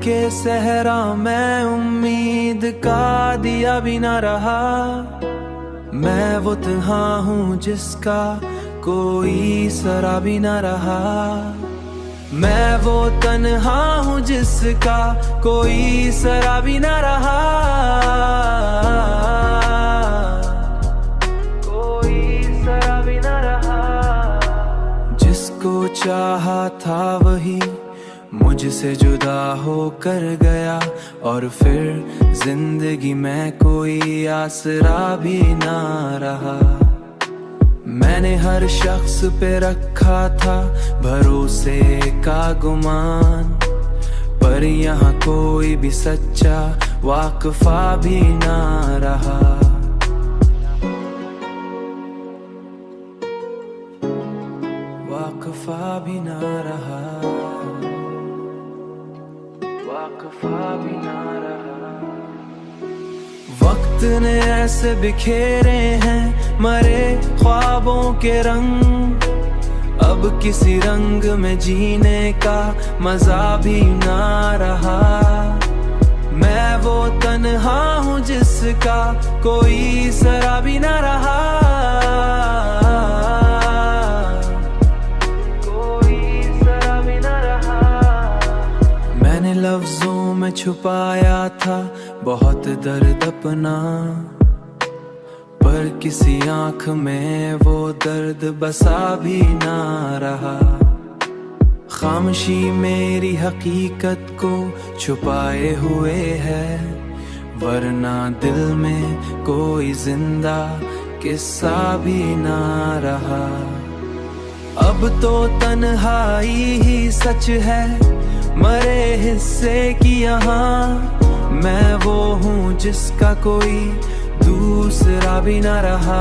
के सहरा मैं उम्मीद का दिया भी ना रहा। मैं वो तन्हा हूँ जिसका कोई सरा भी ना रहा। मैं वो तन्हा हूँ जिसका कोई सरा भी ना रहा। कोई सरा भी ना रहा। जिसको चाहा था वही मुझसे जुदा हो कर गया, और फिर जिंदगी में कोई आसरा भी ना रहा। मैंने हर शख्स पे रखा था भरोसे का गुमान, पर यहाँ कोई भी सच्चा वाकफा भी ना रहा। वाकफा भी ना रहा। वाकफा भी ना रहा। वक्त ने ऐसे बिखेरे हैं मरे ख्वाबों के रंग, अब किसी रंग में जीने का मजा भी ना रहा। मैं वो तन्हा हूँ जिसका कोई सरा भी ना रहा। कोई सरा भी ना रहा। मैंने लफ्जों में छुपाया था बहुत दर्द अपना, पर किसी आंख में वो दर्द बसा भी ना रहा। खामोशी मेरी हकीकत को छुपाए हुए है, वरना दिल में कोई जिंदा किस्सा भी ना रहा। अब तो तन्हाई ही सच है मरे हिस्से की यहाँ। मैं वो हूँ जिसका कोई दूसरा भी ना रहा।